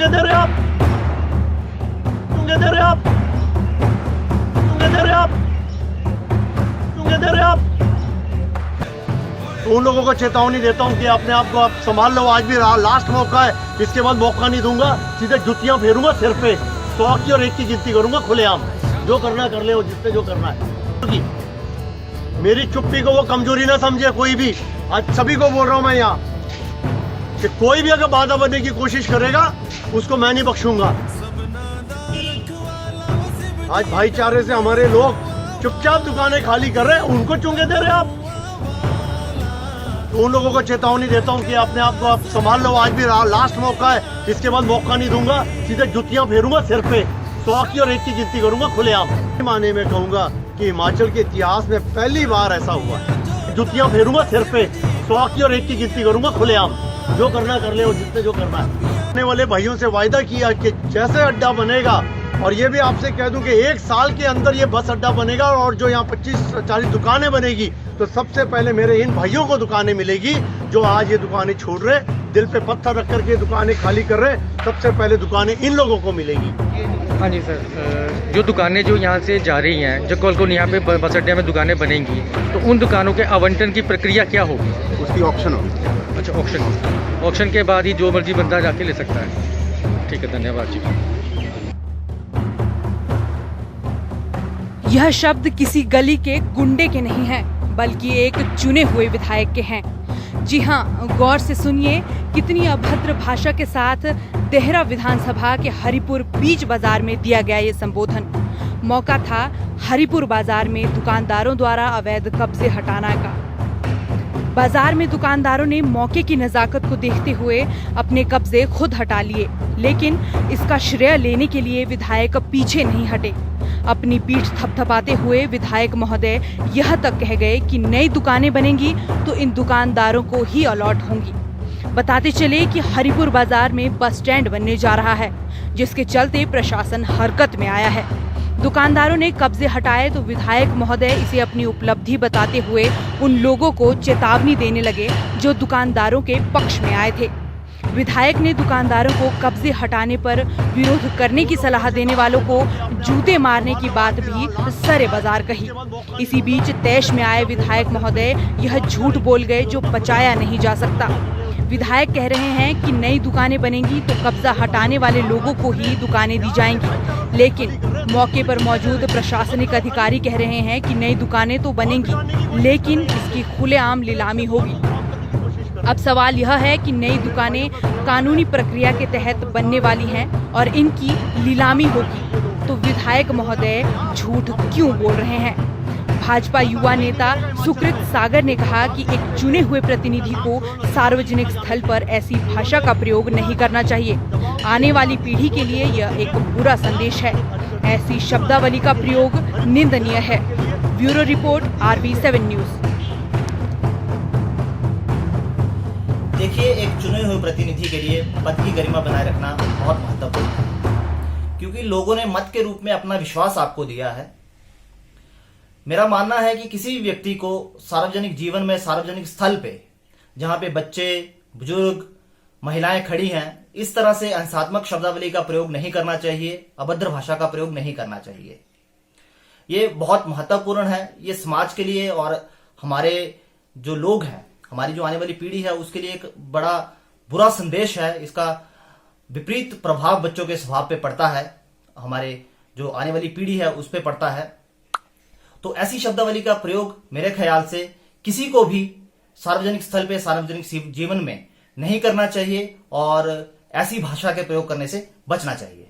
क्या दे रहे हो आप? तुम क्या दे रहे हो आप? तुम क्या दे रहे हो आप? तुम क्या दे रहे हो आप? तो उन लोगों को चेतावनी देता हूं कि अपने आप को आप संभाल लो। आज भी लास्ट मौका है, इसके बाद मौका नहीं दूंगा। सीधे जुतियां फेरूंगा सिर पे, 100 की और 1 की गिनती करूंगा खुलेआम। जो करना कर ले, जिससे जो करना है। मेरी चुप्पी को वो कमजोरी ना समझे कोई भी। आज सभी को बोल रहा हूं मैं यहाँ कि कोई भी अगर बाधा बनने की कोशिश करेगा उसको मैं नहीं बख्शूंगा। आज भाईचारे से हमारे लोग चुपचाप दुकानें खाली कर रहे हैं, उनको चुंगे दे रहे हैं आप। तो उन लोगों को चेतावनी देता हूं कि अपने आप को आप संभाल लो। आज भी लास्ट मौका है, इसके बाद मौका नहीं दूंगा। सीधे जुतियां फेरूंगा सिर पे, 100 की और 1 की गिनती करूंगा खुलेआम। माने में कहूंगा कि हिमाचल के इतिहास में पहली बार ऐसा हुआ है। जुतियां फेरूंगा सिर पे, 100 की और 1 की गिनती करूंगा खुलेआम। जो करना कर ले, जिससे जो करना है। आने वाले भाइयों से वायदा किया कि जैसे अड्डा बनेगा, और ये भी आपसे कह दूं कि 1 साल के अंदर ये बस अड्डा बनेगा और जो यहाँ 25-40 दुकानें बनेगी, तो सबसे पहले मेरे इन भाइयों को दुकानें मिलेगी जो आज ये दुकानें छोड़ रहे, दिल पे पत्थर रख करके दुकानें खाली कर रहे। सबसे पहले दुकानें इन लोगों को मिलेगी। हाँ जी सर, जो दुकानें जो यहाँ से जा रही हैं, जो कल यहाँ पे बस अड्डे में दुकानें बनेंगी, तो उन दुकानों के आवंटन की प्रक्रिया क्या होगी? उसकी ऑप्शन होगी। अच्छा, ऑप्शन के बाद ही जो मर्जी बंदा जाके ले सकता है। ठीक है, धन्यवाद जी। यह शब्द किसी गली के गुंडे के नहीं हैं, बल्कि एक चुने हुए विधायक के हैं। जी हाँ, गौर से सुनिए कितनी अभद्र भाषा के साथ देहरा विधानसभा के हरिपुर बीच बाजार में दिया गया ये संबोधन। मौका था हरिपुर बाजार में दुकानदारों द्वारा अवैध कब्जे हटाने का। बाजार में दुकानदारों ने मौके की नजाकत को देखते हुए अपने कब्जे खुद हटा लिए, लेकिन इसका श्रेय लेने के लिए विधायक पीछे नहीं हटे। अपनी पीठ थपथपाते हुए विधायक महोदय यह तक कह गए कि नई दुकानें बनेंगी तो इन दुकानदारों को ही अलॉट होंगी। बताते चले कि हरिपुर बाजार में बस स्टैंड बनने जा रहा है, जिसके चलते प्रशासन हरकत में आया है। दुकानदारों ने कब्जे हटाए तो विधायक महोदय इसे अपनी उपलब्धि बताते हुए उन लोगों को चेतावनी देने लगे जो दुकानदारों के पक्ष में आए थे। विधायक ने दुकानदारों को कब्जे हटाने पर विरोध करने की सलाह देने वालों को जूते मारने की बात भी सरे बाजार कही। इसी बीच तैश में आए विधायक महोदय यह झूठ बोल गए जो पचाया नहीं जा सकता। विधायक कह रहे हैं कि नई दुकानें बनेंगी तो कब्जा हटाने वाले लोगों को ही दुकानें दी जाएंगी, लेकिन मौके पर मौजूद प्रशासनिक अधिकारी कह रहे हैं कि नई दुकानें तो बनेंगी, लेकिन इसकी खुलेआम नीलामी होगी। अब सवाल यह है कि नई दुकानें कानूनी प्रक्रिया के तहत बनने वाली हैं और इनकी नीलामी होगी, तो विधायक महोदय झूठ क्यों बोल रहे हैं? भाजपा युवा नेता सुकृत सागर ने कहा कि एक चुने हुए प्रतिनिधि को सार्वजनिक स्थल पर ऐसी भाषा का प्रयोग नहीं करना चाहिए। आने वाली पीढ़ी के लिए यह एक बुरा संदेश है। ऐसी शब्दावली का प्रयोग निंदनीय है। Bureau report, RV7 news. देखिए, एक चुने हुए प्रतिनिधि के लिए पद की गरिमा बनाए रखना बहुत महत्वपूर्ण है, क्योंकि लोगों ने मत के रूप में अपना विश्वास आपको दिया है। मेरा मानना है कि किसी भी व्यक्ति को सार्वजनिक जीवन में, सार्वजनिक स्थल पे जहां पे बच्चे, बुजुर्ग, महिलाएं खड़ी हैं, इस तरह से हिंसात्मक शब्दावली का प्रयोग नहीं करना चाहिए, अभद्र भाषा का प्रयोग नहीं करना चाहिए। ये बहुत महत्वपूर्ण है, ये समाज के लिए और हमारे जो लोग हैं, हमारी जो आने वाली पीढ़ी है, उसके लिए एक बड़ा बुरा संदेश है। इसका विपरीत प्रभाव बच्चों के स्वभाव पे पड़ता है, हमारे जो आने वाली पीढ़ी है उस पे पड़ता है। तो ऐसी शब्दावली का प्रयोग मेरे ख्याल से किसी को भी सार्वजनिक स्थल पे, सार्वजनिक जीवन में नहीं करना चाहिए और ऐसी भाषा के प्रयोग करने से बचना चाहिए।